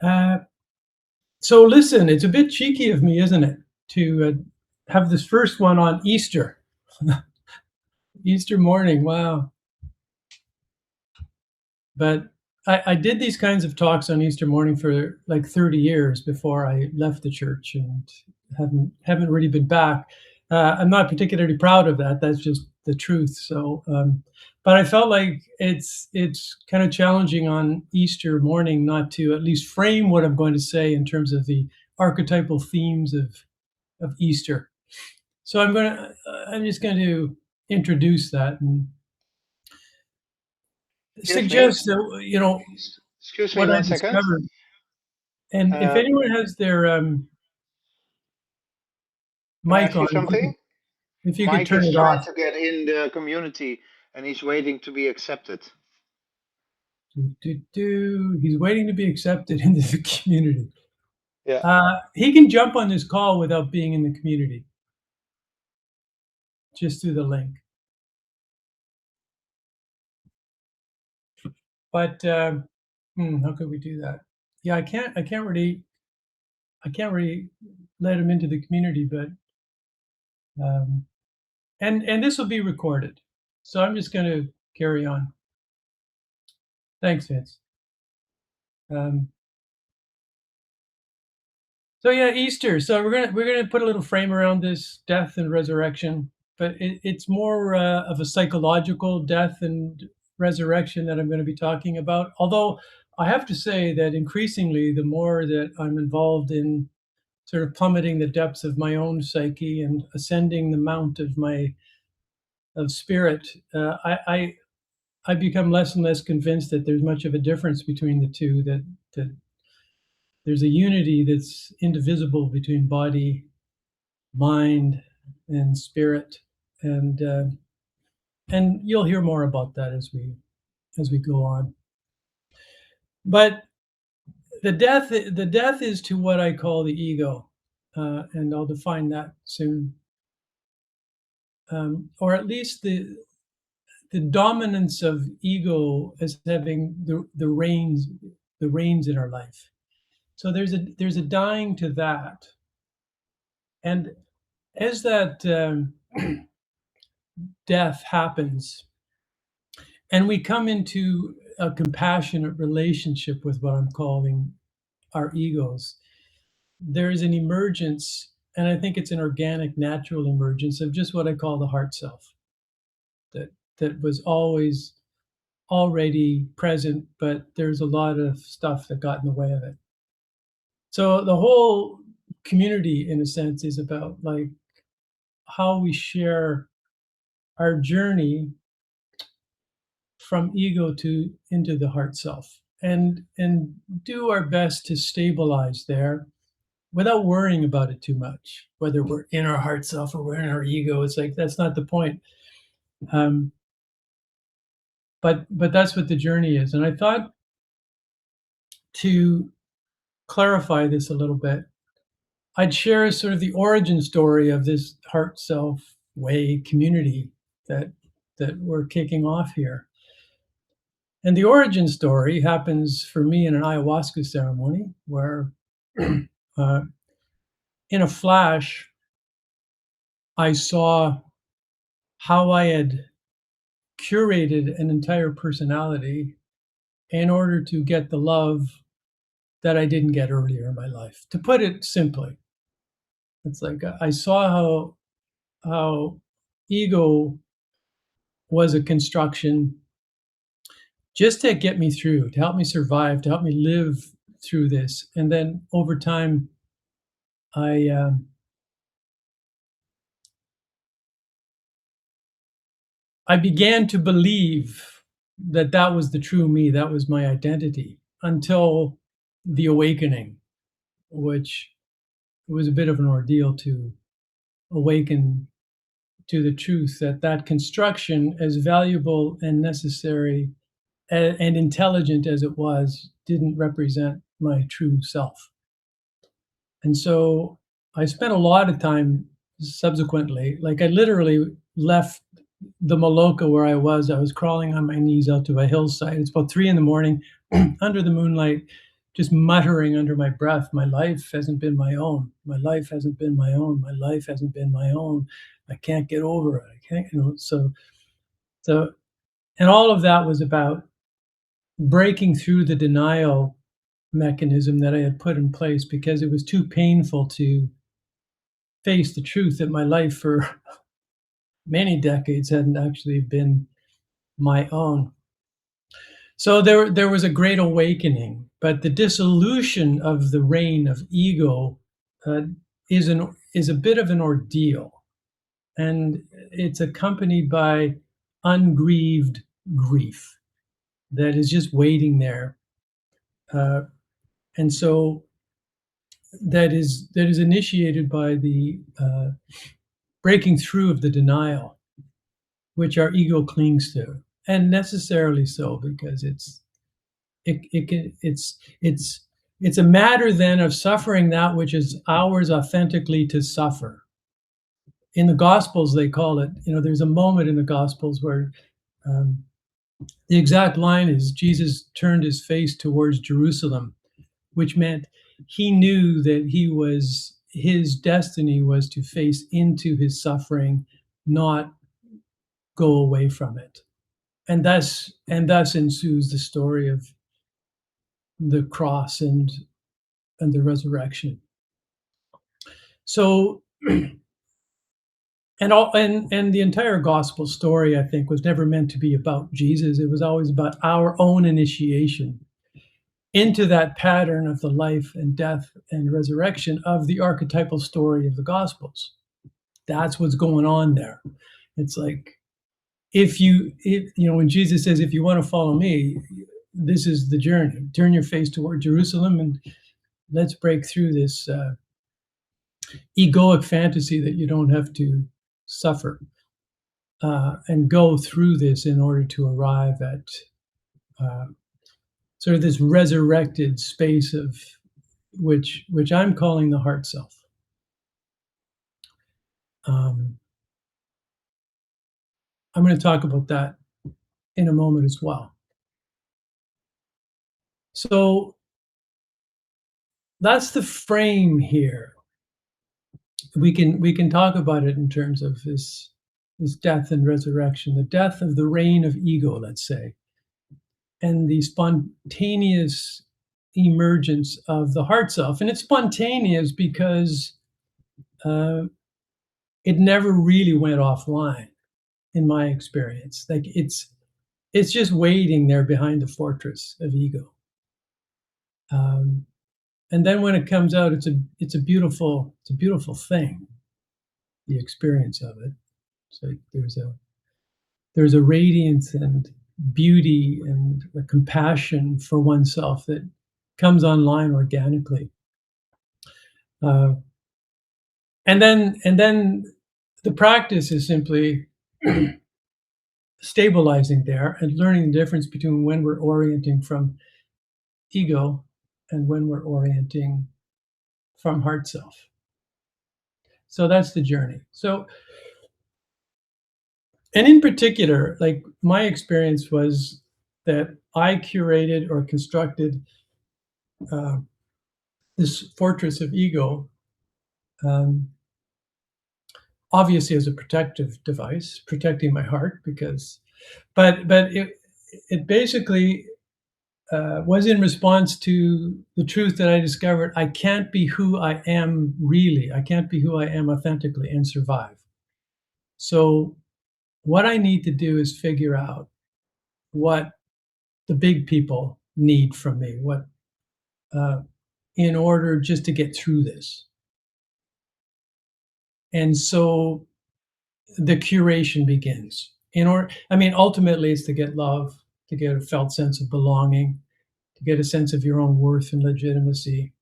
Uh, so listen, it's a bit cheeky of me, isn't it, to have this first one on Easter, Easter morning. Wow. But I did these kinds of talks on Easter morning for like 30 years before I left the church and haven't really been back. I'm not particularly proud of that. That's just the truth. So, but I felt like it's kind of challenging on Easter morning not to at least frame what I'm going to say in terms of the archetypal themes of Easter. So I'm just going to introduce that and Excuse me. suggest that Excuse me what I one second. discovered. And if Uh, anyone has their can I mic ask you on, something? if you could Mike turn is it trying off. to get in the community and he's waiting to be accepted. He's waiting to be accepted into the community. Yeah. He can jump on this call without being in the community, just through the link. But how could we do that? Yeah, I can't really let him into the community, but um, and this will be recorded, so I'm just going to carry on. Thanks, Vince. Um, So yeah, Easter. So we're gonna put a little frame around this death and resurrection, but it's more of a psychological death and resurrection that I'm going to be talking about. Although I have to say that increasingly, the more that I'm involved in sort of plummeting the depths of my own psyche and ascending the mount of my of spirit, I become less and less convinced that there's much of a difference between the two. That there's a unity that's indivisible between body, mind, and spirit, and uh, and you'll hear more about that as we go on. But the death is to what I call the ego, and I'll define that soon, or at least the dominance of ego as having the reins in our life. So there's a dying to that, and as that death happens, and we come into a compassionate relationship with what I'm calling our egos, there is an emergence, and I think it's an organic, natural emergence of just what I call the heart self, that that was always already present, but there's a lot of stuff that got in the way of it. So the whole community, in a sense, is about like how we share our journey from ego to into the heart self, and do our best to stabilize there without worrying about it too much, whether we're in our heart self or we're in our ego. It's like that's not the point. um, but that's what the journey is, and I thought to clarify this a little bit, I'd share sort of the origin story of this heart self way community that we're kicking off here. And the origin story happens for me in an ayahuasca ceremony where, uh, in a flash, I saw how I had curated an entire personality in order to get the love that I didn't get earlier in my life. To put it simply, it's like I saw how ego was a construction just to get me through, to help me survive, to help me live through this. And then over time, I I began to believe that that was the true me, that was my identity, until the awakening, which was a bit of an ordeal to awaken to the truth that that construction, as valuable and necessary and intelligent as it was, didn't represent my true self. And so I spent a lot of time subsequently, like I literally left the Maloka where I was. I was crawling on my knees out to a hillside. It's about 3 in the morning under the moonlight, just muttering under my breath, my life hasn't been my own. My life hasn't been my own. My life hasn't been my own. I can't get over it. I can't, so, and all of that was about breaking through the denial mechanism that I had put in place because it was too painful to face the truth that my life for many decades hadn't actually been my own. So there was a great awakening, but the dissolution of the reign of ego uh, is a bit of an ordeal, and it's accompanied by ungrieved grief that is just waiting there, uh, and so that is initiated by the breaking through of the denial, which our ego clings to, and necessarily so because it's a matter then of suffering that which is ours authentically to suffer. In the Gospels, they call it. There's a moment in the Gospels where um, the exact line is Jesus turned his face towards Jerusalem, which meant he knew that his destiny was to face into his suffering, not go away from it. And thus ensues the story of the cross and the resurrection. So and the entire gospel story, I think, was never meant to be about Jesus. It was always about our own initiation into that pattern of the life and death and resurrection of the archetypal story of the gospels. That's what's going on there. It's like when Jesus says, if you want to follow me, this is the journey. Turn your face toward Jerusalem and let's break through this egoic fantasy that you don't have to suffer, and go through this in order to arrive at uh, sort of this resurrected space of which I'm calling the heart self. Um, I'm going to talk about that in a moment as well. So that's the frame here. We can talk about it in terms of this death and resurrection, the death of the reign of ego, let's say, and the spontaneous emergence of the heart self. And it's spontaneous because it never really went offline, in my experience. Like it's just waiting there behind the fortress of ego. And then when it comes out, it's a beautiful thing. The experience of it. So there's a radiance and beauty and a compassion for oneself that comes online organically. And then the practice is simply stabilizing there and learning the difference between when we're orienting from ego and when we're orienting from heart self. So that's the journey. So, and in particular, like my experience was that I curated or constructed uh, this fortress of ego, um, obviously as a protective device, protecting my heart, but it basically was in response to the truth that I discovered. I can't be who I am really. I can't be who I am authentically and survive. So what I need to do is figure out what the big people need from me, what in order just to get through this. And so the curation begins. Ultimately, it's to get love, to get a felt sense of belonging, to get a sense of your own worth and legitimacy.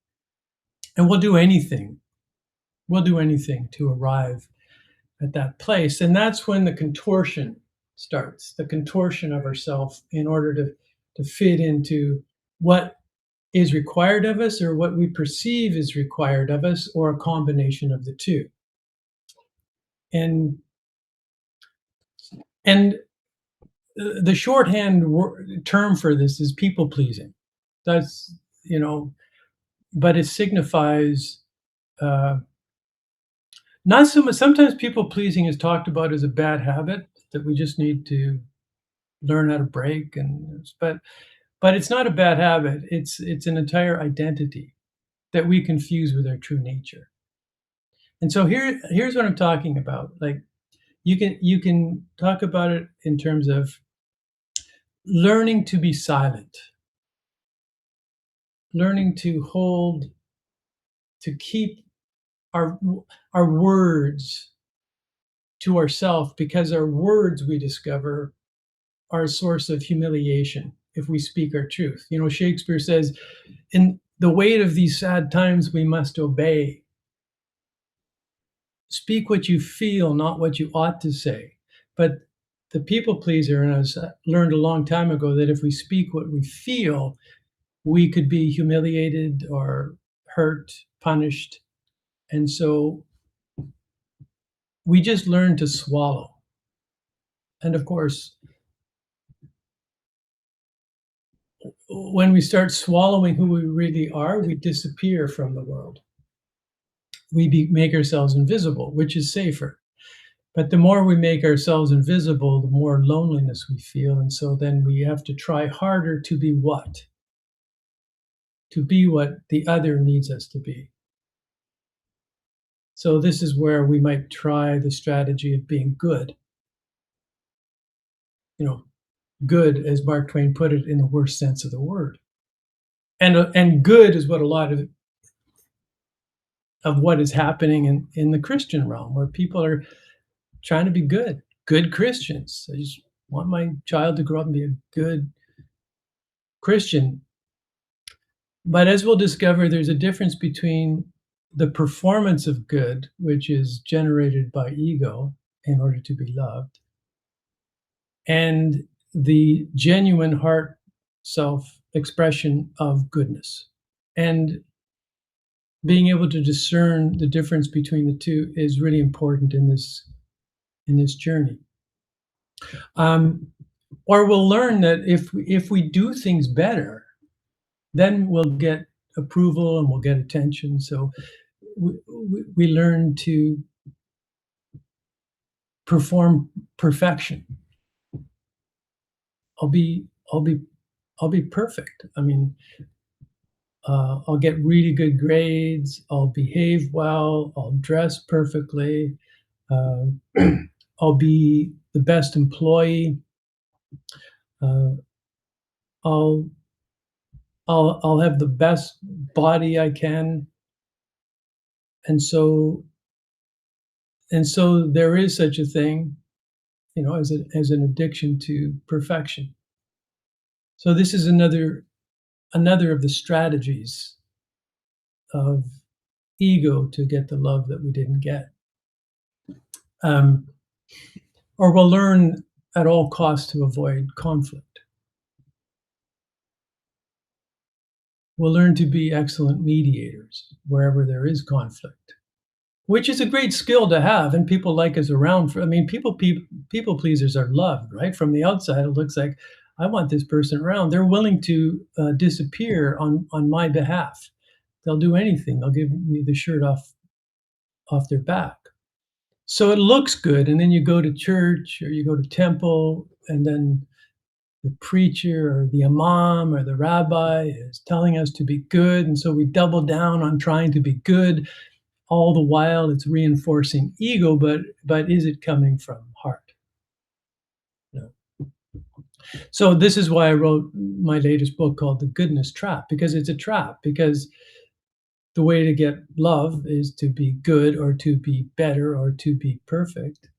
And we'll do anything. We'll do anything to arrive at that place. And that's when the contortion starts, the contortion of ourself in order to fit into what is required of us or what we perceive is required of us, or a combination of the two. And the shorthand term for this is people pleasing. That's you know, but it signifies uh, not so much. Sometimes people pleasing is talked about as a bad habit that we just need to learn how to break, but it's not a bad habit. It's an entire identity that we confuse with our true nature. And so here's what I'm talking about. Like you can talk about it in terms of learning to be silent, learning to hold, to keep our our words to ourselves, because our words, we discover, are a source of humiliation if we speak our truth. You know, Shakespeare says, "In the weight of these sad times, we must obey. Speak what you feel, not what you ought to say." But the people pleaser in us learned a long time ago that if we speak what we feel, we could be humiliated or hurt, punished. And so we just learn to swallow. And of course, when we start swallowing who we really are, we disappear from the world. Make ourselves invisible, which is safer. But the more we make ourselves invisible, the more loneliness we feel. And so then we have to try harder to be what? To be what the other needs us to be. So this is where we might try the strategy of being good. You know, good, as Mark Twain put it, in the worst sense of the word. And good is what a lot of what is happening in the Christian realm, where people are trying to be good Christians. I just want my child to grow up and be a good Christian. But as we'll discover, there's a difference between the performance of good, which is generated by ego in order to be loved, and the genuine heart self expression of goodness. And being able to discern the difference between the two is really important in this journey. Um, or we'll learn that if we do things better, then we'll get approval and we'll get attention. So we learn to perform perfection. I'll be I'll be I'll be perfect. I mean, I'll get really good grades. I'll behave well. I'll dress perfectly. Uh, I'll be the best employee. Uh, I'll I'll have the best body I can, and so there is such a thing, you know, as an addiction to perfection. So this is another of the strategies of ego to get the love that we didn't get. Um, or we'll learn at all costs to avoid conflict. We'll learn to be excellent mediators wherever there is conflict, which is a great skill to have, and people like us around for. I mean, people pleasers are loved, right? From the outside, it looks like I want this person around. They're willing to disappear on my behalf. They'll do anything. They'll give me the shirt off their back. So it looks good, and then you go to church or you go to temple, and then the preacher or the imam or the rabbi is telling us to be good, and so we double down on trying to be good. All the while, it's reinforcing ego, but is it coming from heart? No. So this is why I wrote my latest book called The Goodness Trap, because it's a trap. Because the way to get love is to be good or to be better or to be perfect.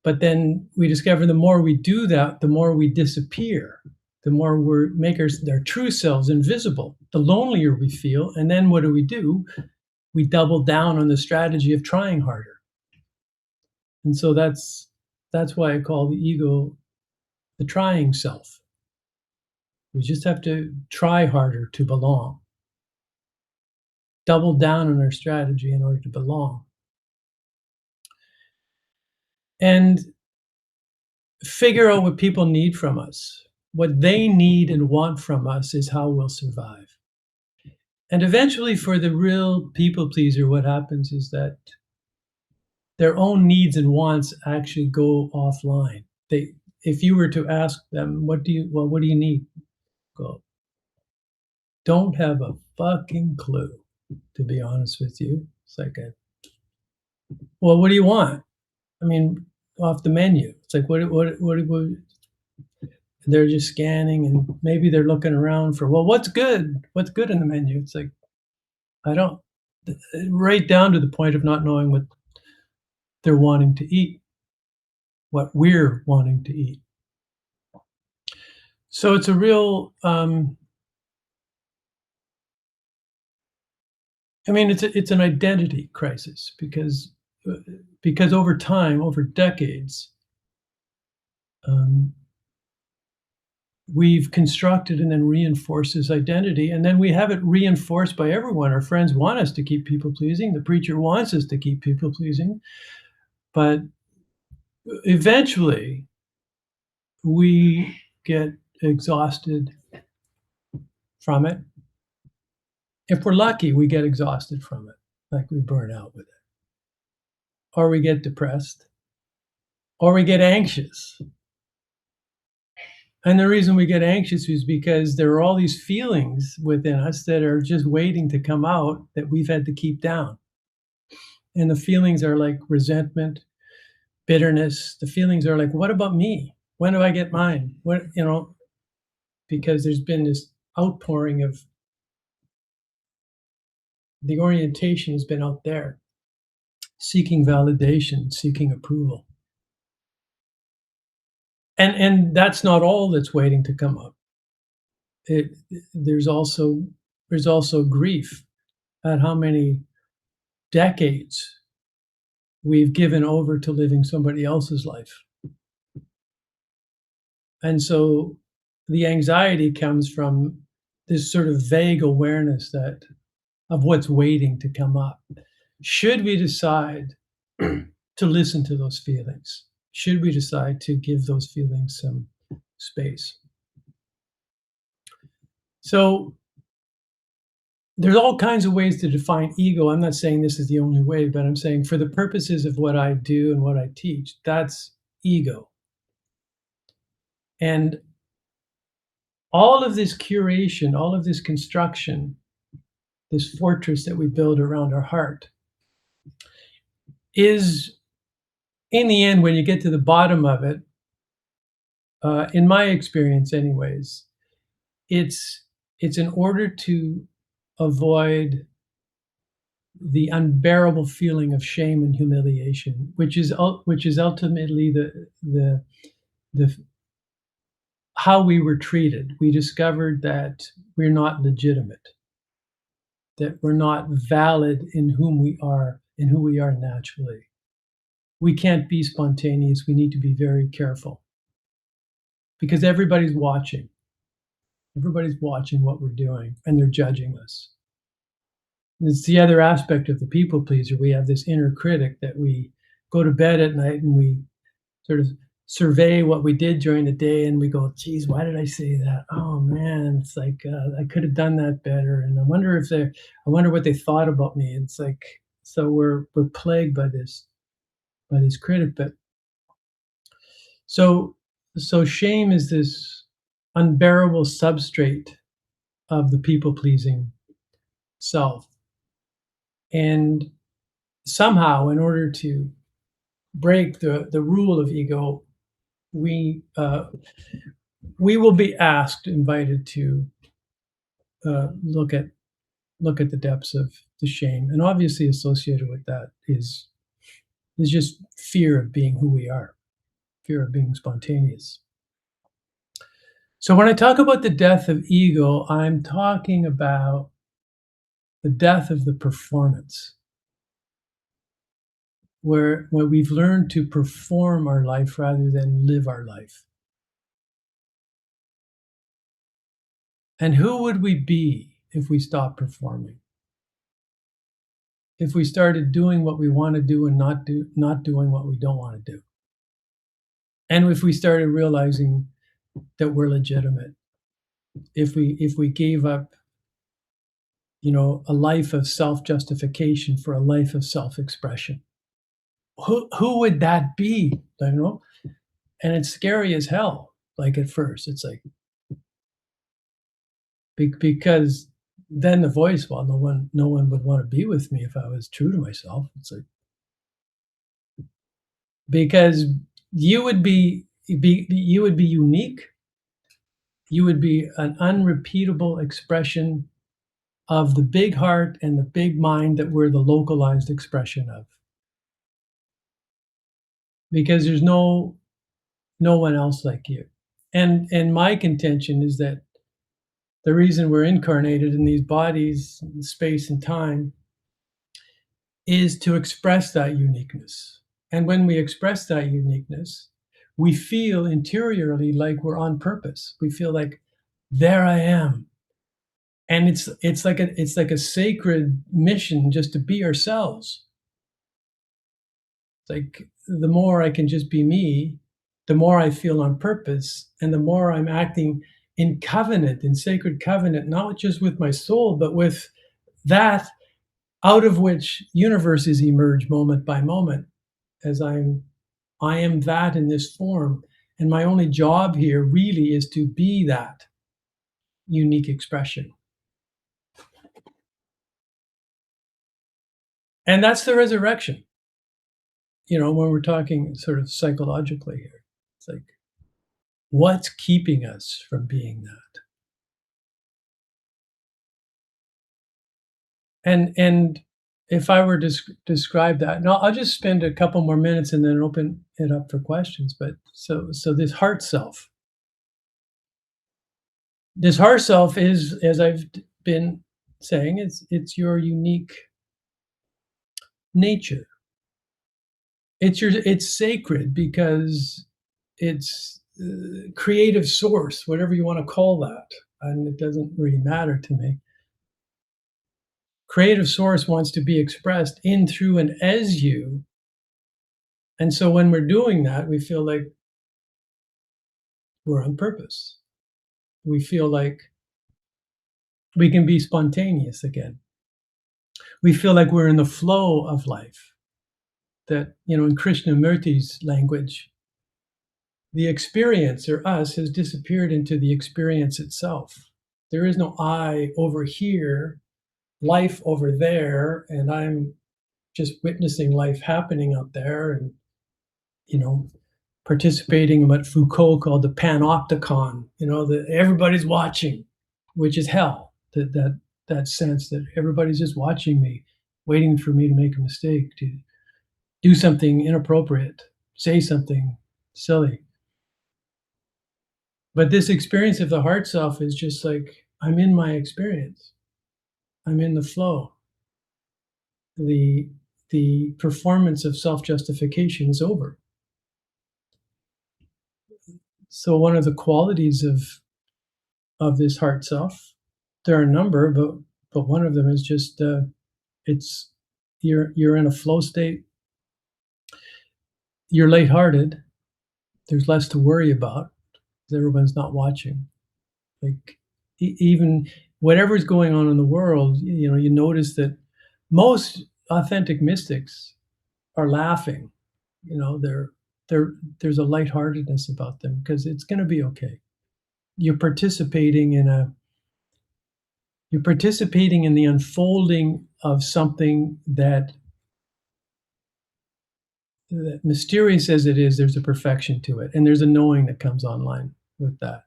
But then we discover the more we do that, the more we disappear, the more we make our true selves invisible, the lonelier we feel. And then what do? We double down on the strategy of trying harder. And so that's why I call the ego the trying self. We just have to try harder to belong, double down on our strategy in order to belong, and figure out what people need from us. what they need and want from us is how we'll survive. And eventually, for the real people pleaser, what happens is that their own needs and wants actually go offline. If you were to ask them, what do you need? Go, don't have a fucking clue, to be honest with you. It's like, well, what do you want? I mean, off the menu. It's like, what they're just scanning and maybe they're looking around for, well, what's good? What's good in the menu? It's like, I don't, right down to the point of not knowing what they're wanting to eat, what we're wanting to eat. So it's a real, I mean, it's an identity crisis because over time, over decades, um, we've constructed and then reinforced this identity, and then we have it reinforced by everyone. Our friends want us to keep people pleasing. The preacher wants us to keep people pleasing, but eventually we get exhausted from it. If we're lucky, we get exhausted from it, like we burn out with it, or we get depressed, or we get anxious. And the reason we get anxious is because there are all these feelings within us that are just waiting to come out that we've had to keep down. And the feelings are like resentment, bitterness. The feelings are like, what about me? When do I get mine? What, because there's been this outpouring of the orientation has been out there, seeking validation, seeking approval. And that's not all that's waiting to come up. It, there's also grief at how many decades we've given over to living somebody else's life. And so the anxiety comes from this sort of vague awareness that of what's waiting to come up. Should we decide to listen to those feelings? Should we decide to give those feelings some space? So there's all kinds of ways to define ego. I'm not saying this is the only way, but I'm saying for the purposes of what I do and what I teach, that's ego. And all of this curation, all of this construction, this fortress that we build around our heart is, in the end, when you get to the bottom of it, in my experience anyways, it's in order to avoid the unbearable feeling of shame and humiliation, which is ultimately the how we were treated. We discovered that we're not legitimate, that we're not valid in whom we are and who we are naturally. We can't be spontaneous. We need to be very careful because everybody's watching. Everybody's watching what we're doing and they're judging us. It's the other aspect of the people pleaser. We have this inner critic that we go to bed at night and we sort of survey what we did during the day and we go, geez, why did I say that? Oh man, it's like I could have done that better. And I wonder what they thought about me. It's like, so we're plagued by this critic. But so shame is this unbearable substrate of the people pleasing self. And somehow, in order to break the rule of ego, we will be invited to look at the depths of the shame, and obviously associated with that is just fear of being who we are, fear of being spontaneous. So when I talk about the death of ego, I'm talking about the death of the performance, where we've learned to perform our life rather than live our life. And who would we be if we stopped performing? If we started doing what we want to do and not doing what we don't want to do? And if we started realizing that we're legitimate. If we gave up, a life of self-justification for a life of self-expression, who would that be? And it's scary as hell. Like at first, it's like because then the voice, well, no one would want to be with me if I was true to myself. It's like because you would be unique. You would be an unrepeatable expression of the big heart and the big mind that we're the localized expression of. Because there's no one else like you. And my contention is that the reason we're incarnated in these bodies, in space and time, is to express that uniqueness. And when we express that uniqueness, we feel interiorly like we're on purpose. We feel like there I am. And it's like a sacred mission just to be ourselves. It's like the more I can just be me, the more I feel on purpose, and the more I'm acting in covenant, in sacred covenant, not just with my soul, but with that out of which universes emerge moment by moment as I am that in this form. And my only job here really is to be that unique expression. And that's the resurrection, when we're talking sort of psychologically here. It's like, what's keeping us from being that? And if I were to describe that, and I'll just spend a couple more minutes and then open it up for questions. But so this heart self is, as I've been saying, it's your unique nature. It's sacred because it's creative source, whatever you want to call that, and it doesn't really matter to me. Creative source wants to be expressed in, through, and as you. And so when we're doing that, we feel like we're on purpose. We feel like we can be spontaneous again. We feel like we're in the flow of life. That, in Krishnamurti's language, the experience, or us, has disappeared into the experience itself. There is no I over here, life over there, and I'm just witnessing life happening out there and, you know, participating in what Foucault called the panopticon, that everybody's watching, which is hell. That sense that everybody's just watching me, waiting for me to make a mistake, to do something inappropriate, say something silly. But this experience of the heart self is just like, I'm in my experience. I'm in the flow. The performance of self-justification is over. So one of the qualities of this heart self, there are a number, but one of them is just it's you're in a flow state. You're lighthearted. There's less to worry about because everyone's not watching. Like even whatever's going on in the world, you notice that most authentic mystics are laughing. There's a lightheartedness about them because it's going to be okay. You're participating in the unfolding of something that mysterious as it is, there's a perfection to it, and there's a knowing that comes online with that.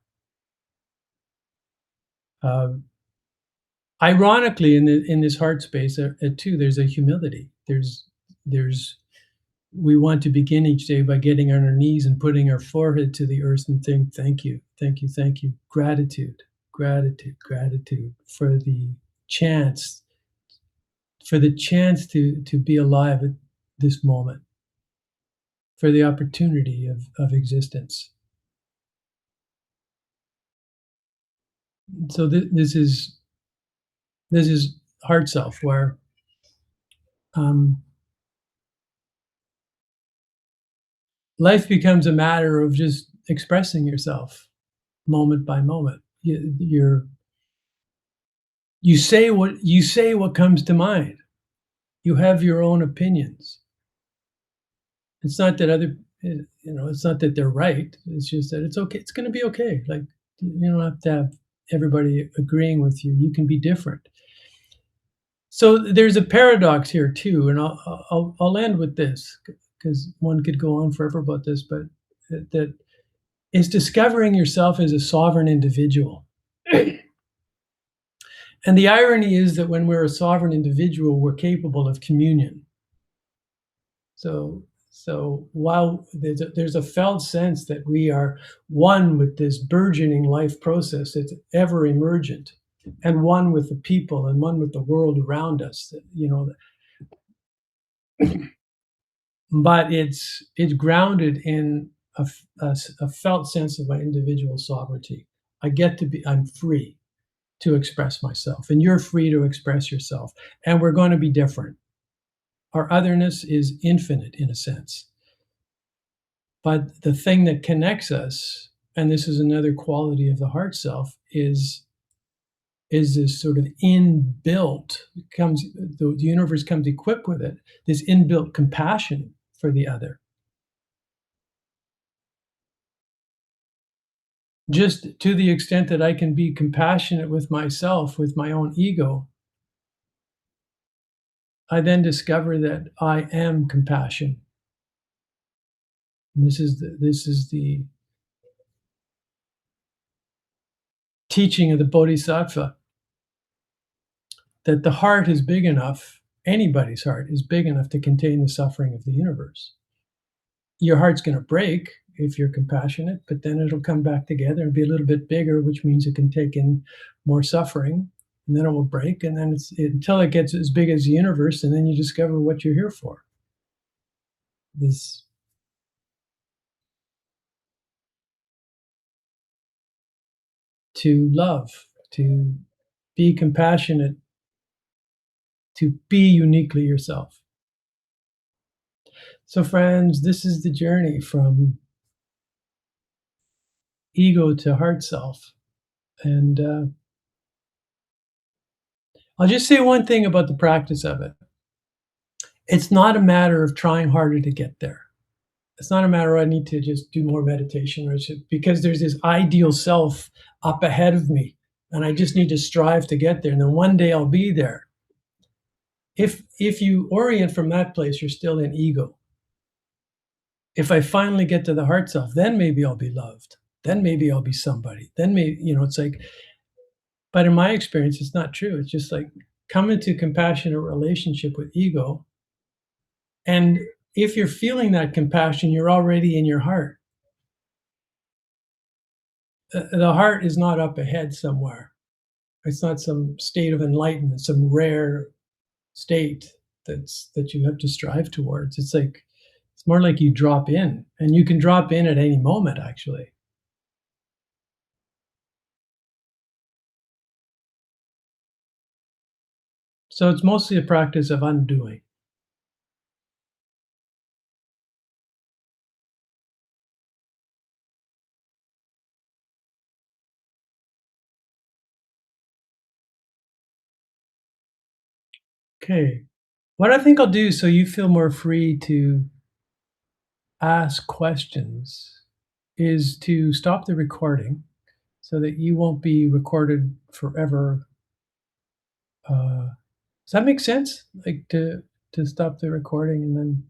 Ironically, in this heart space, too, there's a humility. There's we want to begin each day by getting on our knees and putting our forehead to the earth and think, thank you, thank you, thank you, gratitude, gratitude, gratitude for the chance, to be alive at this moment, for the opportunity of existence. So this is heart self, where life becomes a matter of just expressing yourself. moment by moment. You say what comes to mind. You have your own opinions. It's not that it's not that they're right. It's just that it's okay. It's going to be okay. Like you don't have to have everybody agreeing with you. You can be different. So there's a paradox here too, and I'll end with this because one could go on forever about this, but that is discovering yourself as a sovereign individual. And the irony is that when we're a sovereign individual, we're capable of communion. So, so while there's a felt sense that we are one with this burgeoning life process that's ever emergent, and one with the people, and one with the world around us, but it's grounded in a felt sense of my individual sovereignty. I'm free to express myself, and you're free to express yourself, and we're going to be different. Our otherness is infinite in a sense. But the thing that connects us, and this is another quality of the heart self, is this sort of inbuilt comes the universe comes equipped with it, this inbuilt compassion for the other. Just to the extent that I can be compassionate with myself, with my own ego, I then discover that I am compassion. And this is the teaching of the Bodhisattva, that the heart is big enough, anybody's heart is big enough to contain the suffering of the universe. Your heart's going to break if you're compassionate, but then it'll come back together and be a little bit bigger, which means it can take in more suffering, and then it will break, and then until it gets as big as the universe, and then you discover what you're here for. This to love, to be compassionate, to be uniquely yourself. So, friends, this is the journey from ego to heart self. And I'll just say one thing about the practice of it. It's not a matter of trying harder to get there. It's not a matter of I need to just do more meditation because there's this ideal self up ahead of me and I just need to strive to get there. And then one day I'll be there. If you orient from that place, you're still in ego. If I finally get to the heart self, then maybe I'll be loved. Then maybe I'll be somebody. Then maybe, it's like, but in my experience, it's not true. It's just like come into compassionate relationship with ego. And if you're feeling that compassion, you're already in your heart. The heart is not up ahead somewhere. It's not some state of enlightenment, some rare state that you have to strive towards. It's more like you drop in, and you can drop in at any moment, actually. So it's mostly a practice of undoing. Okay. What I think I'll do so you feel more free to ask questions is to stop the recording so that you won't be recorded forever. Does that make sense? Like to stop the recording and then